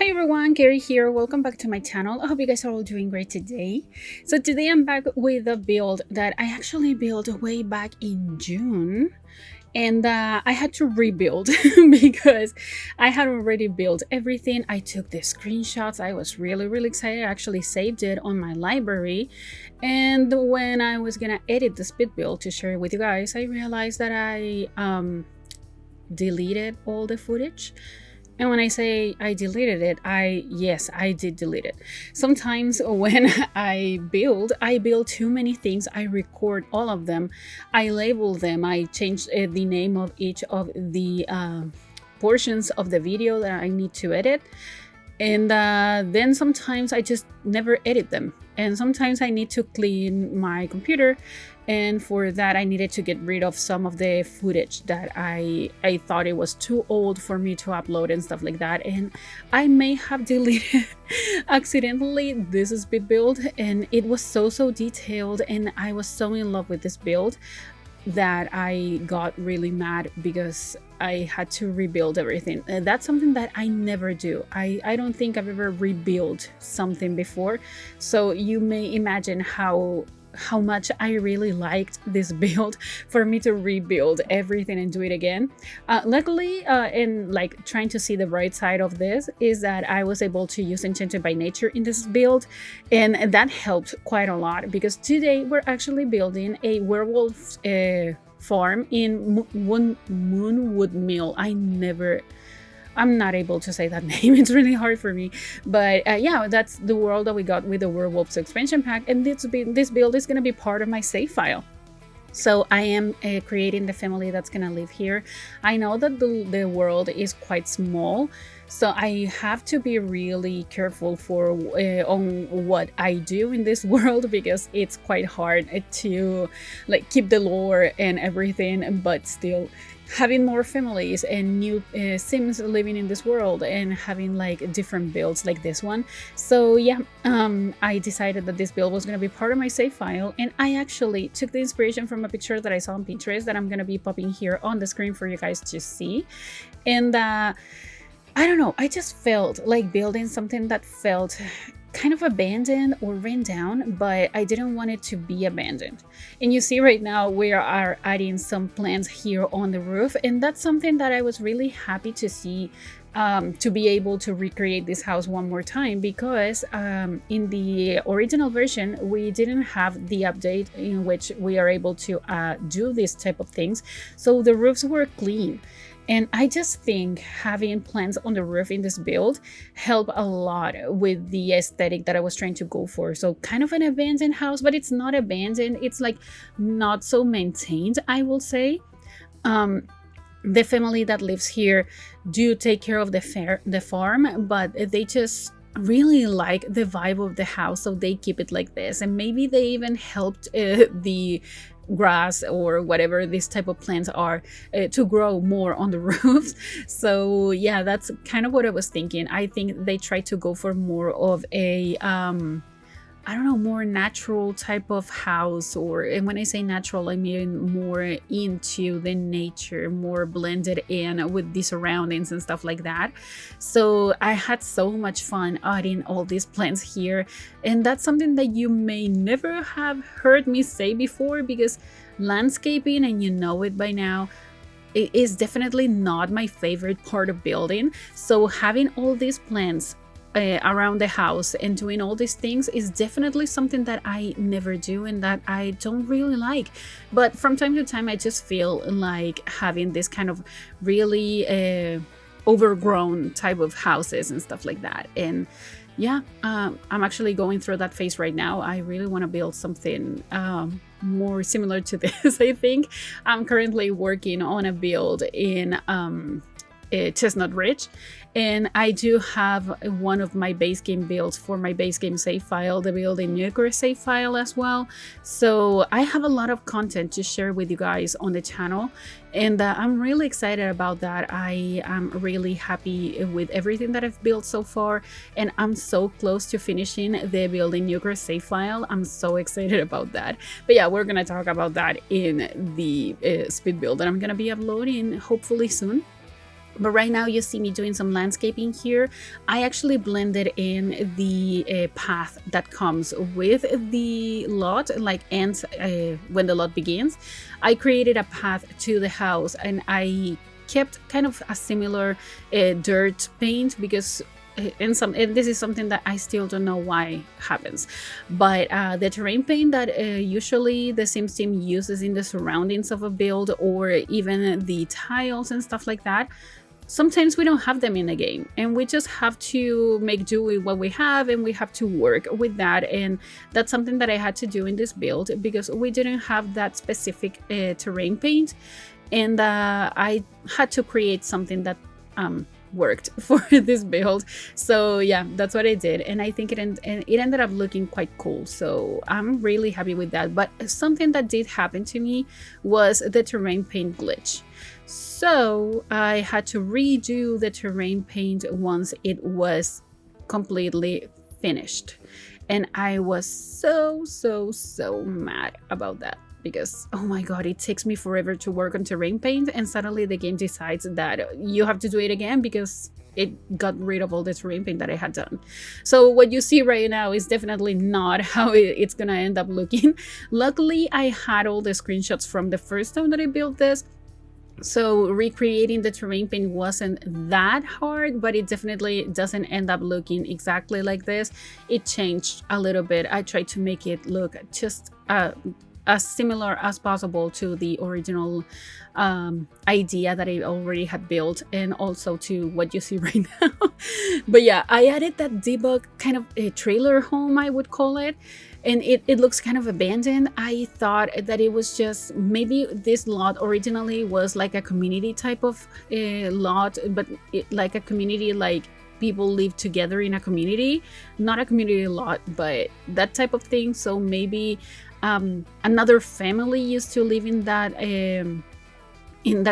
Hi everyone, Kaary here. Welcome back to my channel. I hope you guys are all doing great today. So today I'm back with a build that I actually built way back in June. And I had to rebuild because I had already built everything. I took the screenshots. I was really excited. I actually saved it on my library. And when I was gonna edit the speed build to share it with you guys, I realized that I deleted all the footage. And when I say I deleted it, yes, I did delete it. Sometimes when I build too many things. I record all of them. I label them. I change the name of each of the portions of the video that I need to edit. And then sometimes I just never edit them. And sometimes I need to clean my computer. And for that, I needed to get rid of some of the footage that I thought it was too old for me to upload and stuff like that. And I may have deleted accidentally this speed build. And it was so detailed. And I was so in love with this build that I got really mad because I had to rebuild everything. That's something that I never do. I don't think I've ever rebuilt something before. So you may imagine how much I really liked this build for me to rebuild everything and do it again. Luckily, and like trying to see the bright side of this is that I was able to use Enchanted by Nature in this build, and that helped quite a lot because today we're actually building a werewolf farm in Moonwood Mill. I'm not able to say that name. It's really hard for me. But yeah, that's the world that we got with the Werewolves expansion pack. And this build is going to be part of my save file. So I am creating the family that's going to live here. I know that the world is quite small. So I have to be really careful on what I do in this world because it's quite hard to like keep the lore and everything, but still having more families and new sims living in this world and having like different builds like this one. So yeah, I decided that this build was going to be part of my save file, and I actually took the inspiration from a picture that I saw on Pinterest that I'm going to be popping here on the screen for you guys to see. And I don't know, I just felt like building something that felt kind of abandoned or ran down, but I didn't want it to be abandoned. And you see right now we are adding some plants here on the roof, and that's something that I was really happy to see, to be able to recreate this house one more time, because in the original version we didn't have the update in which we are able to do this type of things, so the roofs were clean. And I just think having plants on the roof in this build helped a lot with the aesthetic that I was trying to go for. So kind of an abandoned house, but it's not abandoned. It's like not so maintained, I will say. The family that lives here do take care of the farm, but they just really like the vibe of the house, so they keep it like this. And maybe they even helped the grass or whatever these type of plants are to grow more on the roofs. So yeah, that's kind of what I was thinking. I think they try to go for more of a I don't know, more natural type of house, and when I say natural, I mean more into the nature, more blended in with the surroundings and stuff like that. So I had so much fun adding all these plants here, and that's something that you may never have heard me say before, because landscaping, and you know it by now, it is definitely not my favorite part of building. So having all these plants around the house and doing all these things is definitely something that I never do and that I don't really like. But from time to time I just feel like having this kind of really overgrown type of houses and stuff like that. And yeah, I'm actually going through that phase right now. I really want to build something more similar to this. I think I'm currently working on a build in Chestnut Ridge, and I do have one of my base game builds for my base game save file, the build in Nuclear save file as well. So I have a lot of content to share with you guys on the channel, and I'm really excited about that. I am really happy with everything that I've built so far, and I'm so close to finishing the build in Nuclear save file. I'm so excited about that. But yeah, we're gonna talk about that in the speed build that I'm gonna be uploading hopefully soon. But right now you see me doing some landscaping here. I actually blended in the path that comes with the lot, like ends when the lot begins. I created a path to the house, and I kept kind of a similar dirt paint, because and this is something that I still don't know why happens, but the terrain paint that usually the Sims team uses in the surroundings of a build, or even the tiles and stuff like that, sometimes we don't have them in the game, and we just have to make do with what we have, and we have to work with that. And that's something that I had to do in this build, because we didn't have that specific terrain paint, and I had to create something that worked for this build. So yeah, that's what I did, and I think it ended up looking quite cool, so I'm really happy with that. But something that did happen to me was the terrain paint glitch. So I had to redo the terrain paint once it was completely finished, and I was so mad about that, because oh my god, it takes me forever to work on terrain paint, and suddenly the game decides that you have to do it again because it got rid of all the terrain paint that I had done. So what you see right now is definitely not how it's gonna end up looking. Luckily, I had all the screenshots from the first time that I built this, so recreating the terrain paint wasn't that hard, but it definitely doesn't end up looking exactly like this. It changed a little bit. I tried to make it look just as similar as possible to the original idea that I already had built, and also to what you see right now. But yeah, I added that debug kind of a trailer home, I would call it, and it looks kind of abandoned. I thought that it was just, maybe this lot originally was like a community type of lot, but like a community, like people live together in a community, not a community lot, but that type of thing. So maybe another family used to live in that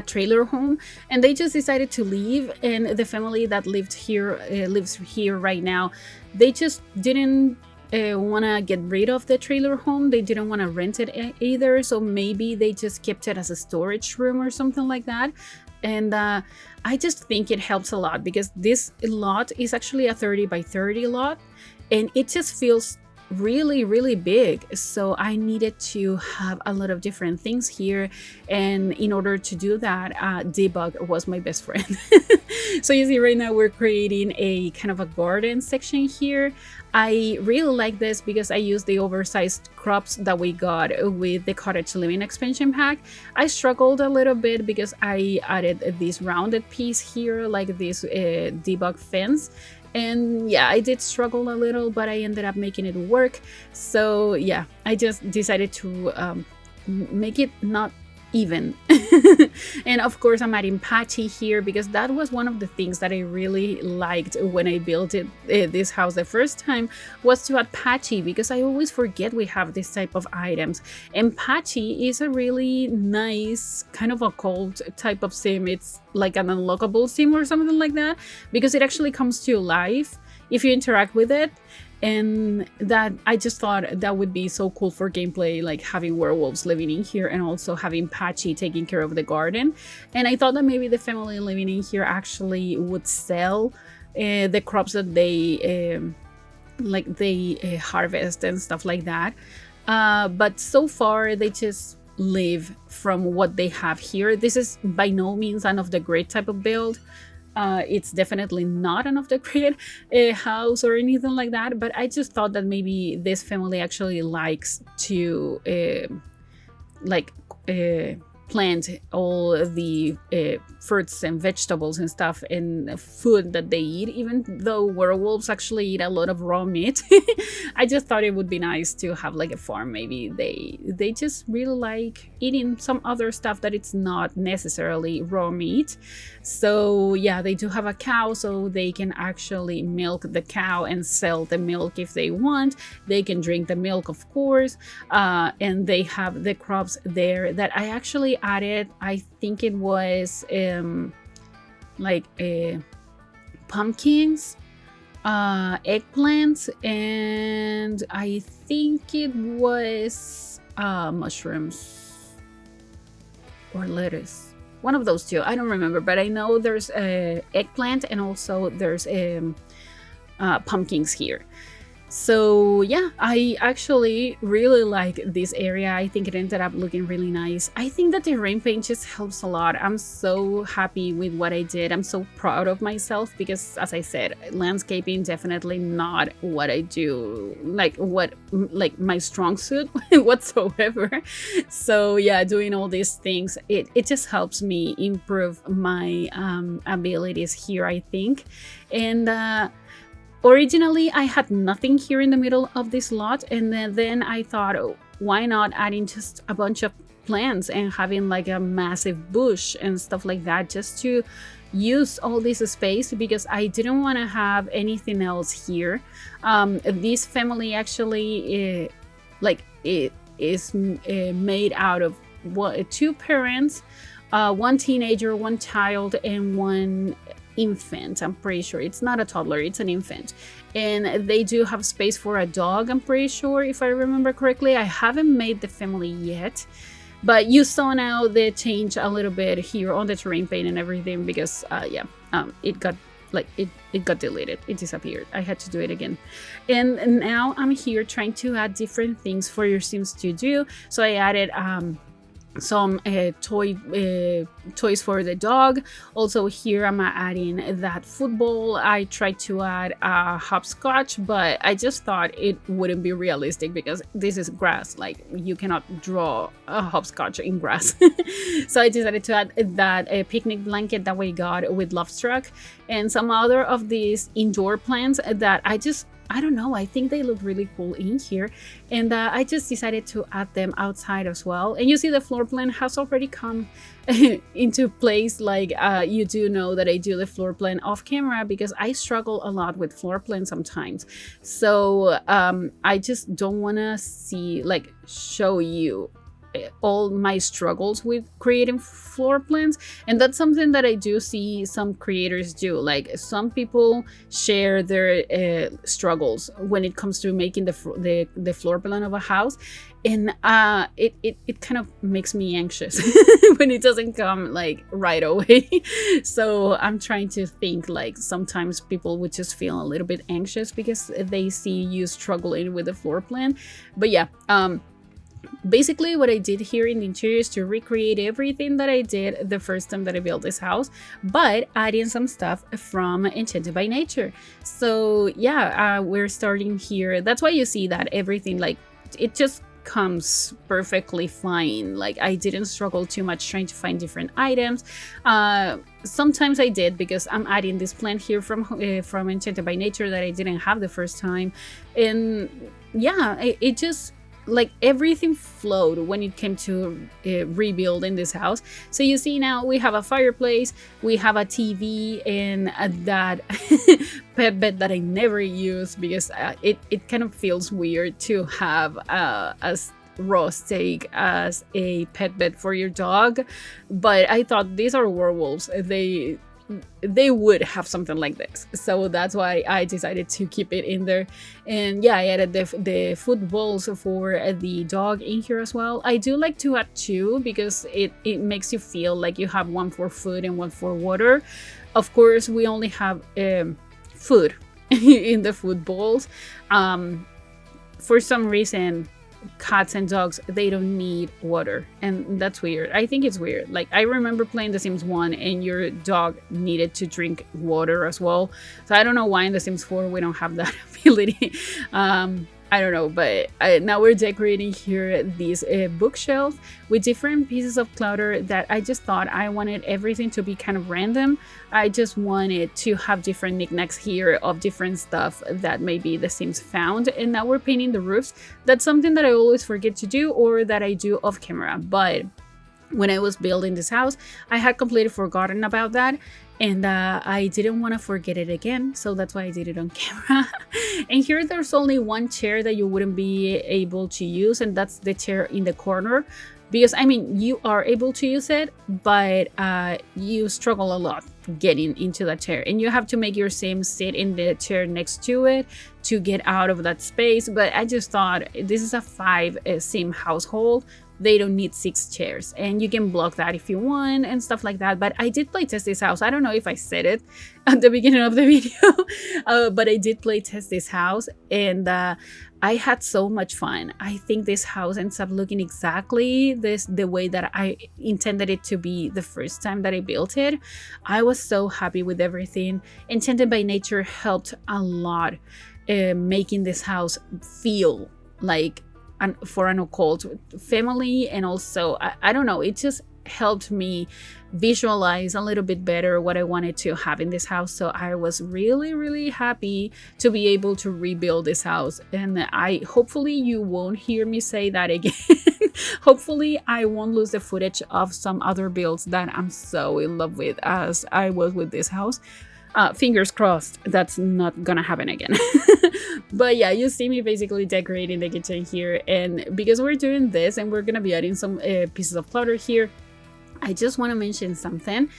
trailer home, and they just decided to leave, and the family that lived here lives here right now. They just didn't want to get rid of the trailer home. They didn't want to rent it either, so maybe they just kept it as a storage room or something like that. And I just think it helps a lot, because this lot is actually a 30 by 30 lot, and it just feels really big. So I needed to have a lot of different things here, and in order to do that, debug was my best friend. So you see right now we're creating a kind of a garden section here. I really like this because I used the oversized crops that we got with the cottage living expansion pack. I struggled a little bit because I added this rounded piece here, like this debug fence. And yeah, I did struggle a little, but I ended up making it work. So yeah, I just decided to make it not even. And of course I'm adding patchy here, because that was one of the things that I really liked when I built this house the first time, was to add patchy, because I always forget we have this type of items. And patchy is a really nice kind of occult type of sim. It's like an unlockable sim or something like that, because it actually comes to life if you interact with it. And that, I just thought that would be so cool for gameplay, like having werewolves living in here and also having Patchy taking care of the garden. And I thought that maybe the family living in here actually would sell the crops that they harvest and stuff like that. But so far they just live from what they have here. This is by no means an off the grid type of build. It's definitely not an off-the-grid house or anything like that, but I just thought that maybe this family actually likes to plant all the fruits and vegetables and stuff and food that they eat, even though werewolves actually eat a lot of raw meat. I just thought it would be nice to have like a farm. Maybe they just really like eating some other stuff that it's not necessarily raw meat. So yeah, they do have a cow, so they can actually milk the cow and sell the milk if they want. They can drink the milk, of course, and they have the crops there that I actually added. I think it was pumpkins, eggplants, and I think it was mushrooms or lettuce. one of those two. I don't remember, but I know there's eggplant and also there's pumpkins here. So yeah, I actually really like this area. I think it ended up looking really nice. I think that the rain paint just helps a lot. I'm so happy with what I did. I'm so proud of myself because, as I said, landscaping definitely not what I do, like my strong suit whatsoever. So yeah, doing all these things, it just helps me improve my abilities here, I think. And originally, I had nothing here in the middle of this lot, and then I thought, oh, why not adding just a bunch of plants and having like a massive bush and stuff like that, just to use all this space, because I didn't want to have anything else here. This family actually, it is made out of two parents, one teenager, one child, and one infant. I'm pretty sure it's not a toddler, it's an infant, and they do have space for a dog, I'm pretty sure, if I remember correctly. I haven't made the family yet, but you saw now the change a little bit here on the terrain paint and everything, because it got it got deleted, it disappeared. I had to do it again, and now I'm here trying to add different things for your Sims to do. So I added some toys for the dog. Also here I'm adding that football. I tried to add a hopscotch, but I just thought it wouldn't be realistic because this is grass. Like, you cannot draw a hopscotch in grass. So I decided to add that picnic blanket that we got with Love Struck, and some other of these indoor plants that I don't know, I think they look really cool in here, and I just decided to add them outside as well. And you see the floor plan has already come into place. Like, you do know that I do the floor plan off camera because I struggle a lot with floor plan sometimes. So I just don't want to show you all my struggles with creating floor plans, and that's something that I do see some creators do. Like, some people share their struggles when it comes to making the floor plan of a house, and it kind of makes me anxious when it doesn't come like right away. So I'm trying to think, like, sometimes people would just feel a little bit anxious because they see you struggling with the floor plan. But yeah, basically what I did here in the interior is to recreate everything that I did the first time that I built this house, but adding some stuff from Enchanted by Nature. So yeah, we're starting here. That's why you see that everything, like, it just comes perfectly fine. Like, I didn't struggle too much trying to find different items. Sometimes I did, because I'm adding this plant here from Enchanted by Nature that I didn't have the first time. And yeah, it just, like, everything flowed when it came to rebuilding this house. So you see now we have a fireplace, we have a TV, and that pet bed that I never use because it kind of feels weird to have a raw steak as a pet bed for your dog. But I thought, these are werewolves, they would have something like this, so that's why I decided to keep it in there. And yeah, I added the food bowls for the dog in here as well. I do like to add two because it makes you feel like you have one for food and one for water. Of course, we only have food in the food bowls. For some reason, cats and dogs, they don't need water, and that's weird. I think it's weird. Like, I remember playing The Sims 1 and your dog needed to drink water as well, so I don't know why in The Sims 4 we don't have that ability. I don't know, but now we're decorating here this bookshelf with different pieces of clutter that I just thought I wanted everything to be kind of random. I just wanted to have different knickknacks here of different stuff that maybe the Sims found. And now we're painting the roofs. That's something that I always forget to do, or that I do off camera. But when I was building this house, I had completely forgotten about that. And I didn't want to forget it again, so that's why I did it on camera. And here there's only one chair that you wouldn't be able to use, and that's the chair in the corner. Because, I mean, you are able to use it, but you struggle a lot getting into that chair. And you have to make your Sim sit in the chair next to it to get out of that space. But I just thought, this is a 5 Sim household. they don't need 6 chairs, and you can block that if you want and stuff like that. But I did play test this house. I don't know if I said it at the beginning of the video, but I did play test this house, and I had so much fun. I think this house ends up looking exactly the way that I intended it to be the first time that I built it. I was so happy with everything. Enchanted by Nature helped a lot, making this house feel like for an occult family, and also I don't know, it just helped me visualize a little bit better what I wanted to have in this house. So I was really happy to be able to rebuild this house, and hopefully you won't hear me say that again. Hopefully I won't lose the footage of some other builds that I'm so in love with as I was with this house. Fingers crossed that's not gonna happen again. But yeah, you see me basically decorating the kitchen here, and because we're doing this and we're gonna be adding some pieces of clutter here, I just want to mention something.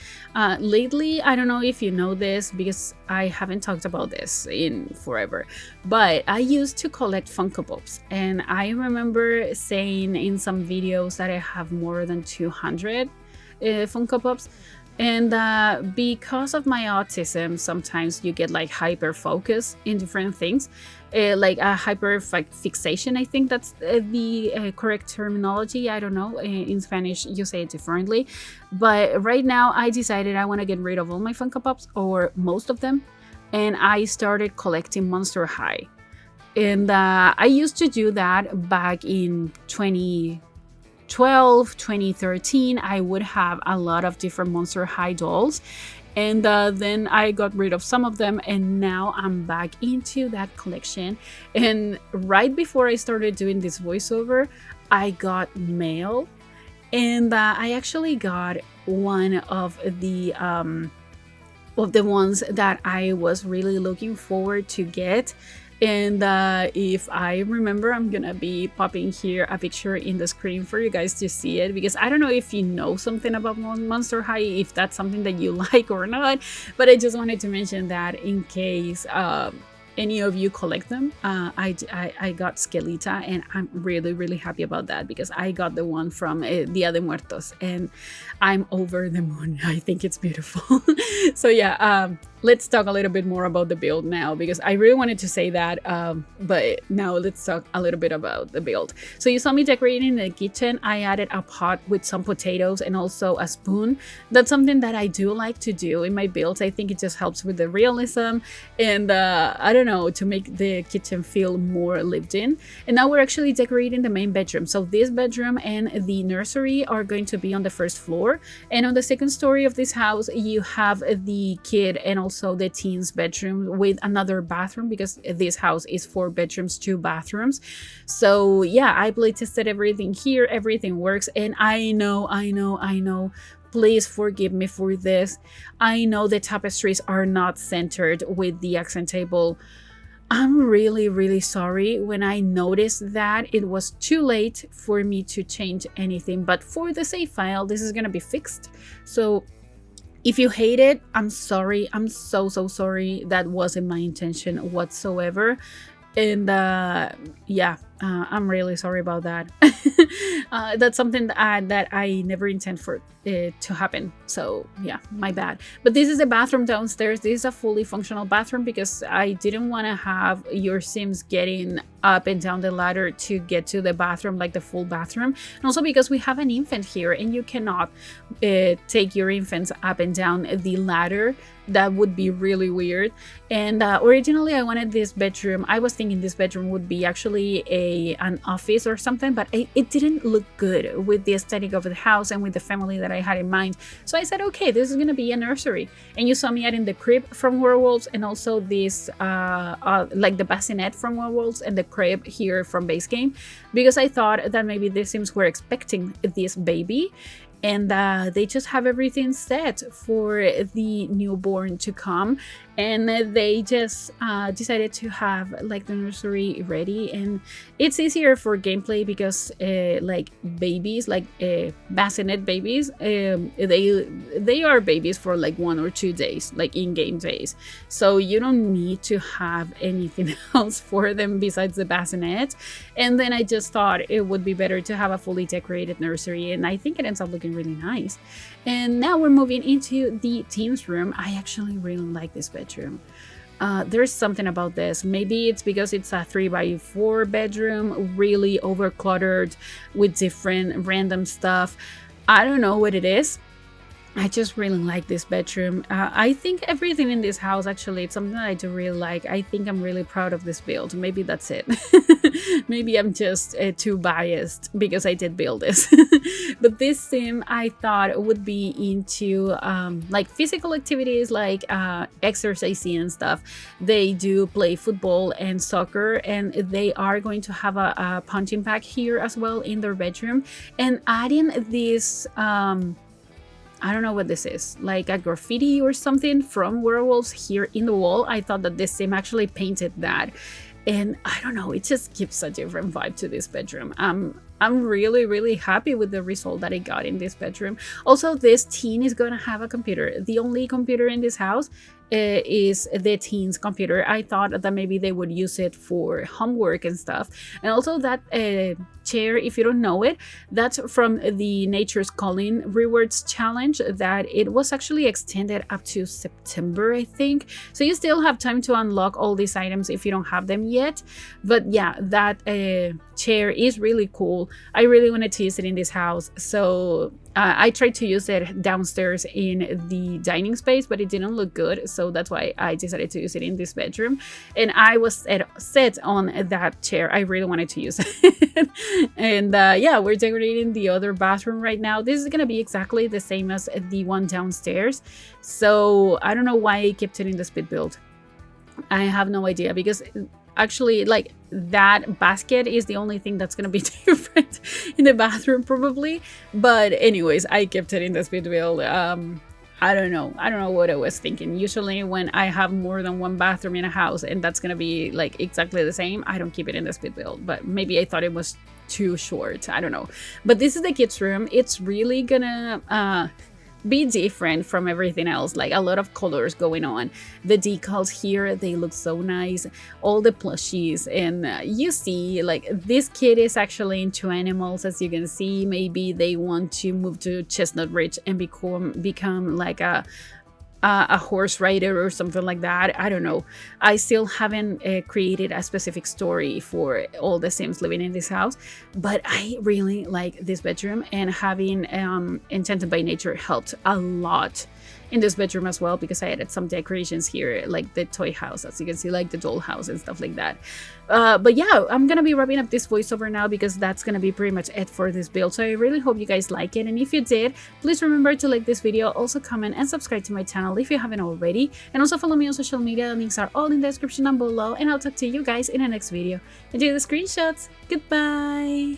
Lately, I don't know if you know this because I haven't talked about this in forever, but I used to collect Funko Pops, and I remember saying in some videos that I have more than 200 Funko Pops. And because of my autism, sometimes you get like hyper focus in different things, like a hyper fixation. I think that's the correct terminology. I don't know. In Spanish, you say it differently. But right now, I decided I want to get rid of all my Funko Pops, or most of them. And I started collecting Monster High. And I used to do that back in 2013. I would have a lot of different Monster High dolls, and then I got rid of some of them, and now I'm back into that collection. And right before I started doing this voiceover, I got mail, and I actually got one of the ones that I was really looking forward to get. And if I remember, I'm gonna be popping here a picture in the screen for you guys to see it, because I don't know if you know something about Monster High, if that's something that you like or not, but I just wanted to mention that in case any of you collect them. I got Skelita, and I'm really happy about that, because I got the one from Dia de Muertos, and I'm over the moon. I think it's beautiful. So yeah, let's talk a little bit more about the build now, because I really wanted to say that, but now let's talk a little bit about the build. So you saw me decorating the kitchen. I added a pot with some potatoes and also a spoon. That's something that I do like to do in my builds. I think it just helps with the realism, and I don't know, to make the kitchen feel more lived in. And now we're actually decorating the main bedroom. So this bedroom and the nursery are going to be on the first floor, and on the second story of this house you have the kid and also the teens bedroom with another bathroom, because this house is 4 bedrooms, 2 bathrooms. So yeah, I play tested everything here, everything works, and I know, please forgive me for this. I know the tapestries are not centered with the accent table. I'm really sorry. When I noticed that, it was too late for me to change anything, but for the save file, this is gonna be fixed. So if you hate it, I'm sorry. I'm so sorry. That wasn't my intention whatsoever. And yeah, I'm really sorry about that. That's something that I never intend for it to happen. So yeah, my bad. But this is a bathroom downstairs. This is a fully functional bathroom, because I didn't want to have your Sims getting up and down the ladder to get to the bathroom, like the full bathroom. And also because we have an infant here, and you cannot take your infants up and down the ladder. That would be really weird. And originally I wanted this bedroom, I was thinking this bedroom would be actually an office or something, but it didn't look good with the aesthetic of the house and with the family that I had in mind. So I said, okay, this is gonna be a nursery. And you saw me adding the crib from Werewolves, and also this like the bassinet from Werewolves and the crib here from base game, because I thought that maybe the Sims were expecting this baby. and they just have everything set for the newborn to come, and they just decided to have like the nursery ready. And it's easier for gameplay because like babies, like bassinet babies, they are babies for like 1 or 2 days, like in-game days, so you don't need to have anything else for them besides the bassinet. And then I just thought it would be better to have a fully decorated nursery, and I think it ends up looking really nice. And now we're moving into the teens room. I actually really like this bedroom. There's something about this. Maybe it's because it's a 3x4 bedroom, really overcluttered with different random stuff. I don't know what it is. I just really like this bedroom. I think everything in this house, actually, it's something that I do really like. I think I'm really proud of this build. Maybe that's it. Maybe I'm just too biased because I did build this. But this sim, I thought would be into like physical activities, like exercising and stuff. They do play football and soccer, and they are going to have a punching bag here as well in their bedroom. And adding this I don't know what this is, like a graffiti or something from werewolves here in the wall. I thought that this sim actually painted that, and I don't know, it just gives a different vibe to this bedroom. I'm really happy with the result that I got in this bedroom. Also, this teen is gonna have a computer. The only computer in this house is the teen's computer. I thought that maybe they would use it for homework and stuff. And also that chair, if you don't know it, that's from the Nature's Calling rewards challenge, that it was actually extended up to September, I think. So you still have time to unlock all these items if you don't have them yet. But yeah, that chair is really cool. I really wanted to use it in this house, so I tried to use it downstairs in the dining space, but it didn't look good, so that's why I decided to use it in this bedroom. And I was set on that chair. I really wanted to use it. And yeah, we're decorating the other bathroom right now. This is gonna be exactly the same as the one downstairs, so I don't know why I kept it in the speed build. I have no idea, because actually, like, that basket is the only thing that's gonna be different in the bathroom probably. But anyways, I kept it in the speed build. I don't know what I was thinking. Usually when I have more than one bathroom in a house and that's gonna be like exactly the same, I don't keep it in the speed build. But maybe I thought it was too short, I don't know. But this is the kids room. It's really gonna be different from everything else, like a lot of colors going on. The decals here, they look so nice, all the plushies. And you see, like, this kid is actually into animals, as you can see. Maybe they want to move to Chestnut Ridge and become like a horse rider or something like that. I don't know. I still haven't created a specific story for all the Sims living in this house, but I really like this bedroom, and having Enchanted by Nature helped a lot in this bedroom as well, because I added some decorations here, like the toy house, as you can see, like the doll house and stuff like that. But yeah, I'm gonna be wrapping up this voiceover now, because that's gonna be pretty much it for this build. So I really hope you guys like it, and if you did, please remember to like this video, also comment and subscribe to my channel if you haven't already, and also follow me on social media. Links are all in the description down below, and I'll talk to you guys in the next video. Enjoy the screenshots. Goodbye.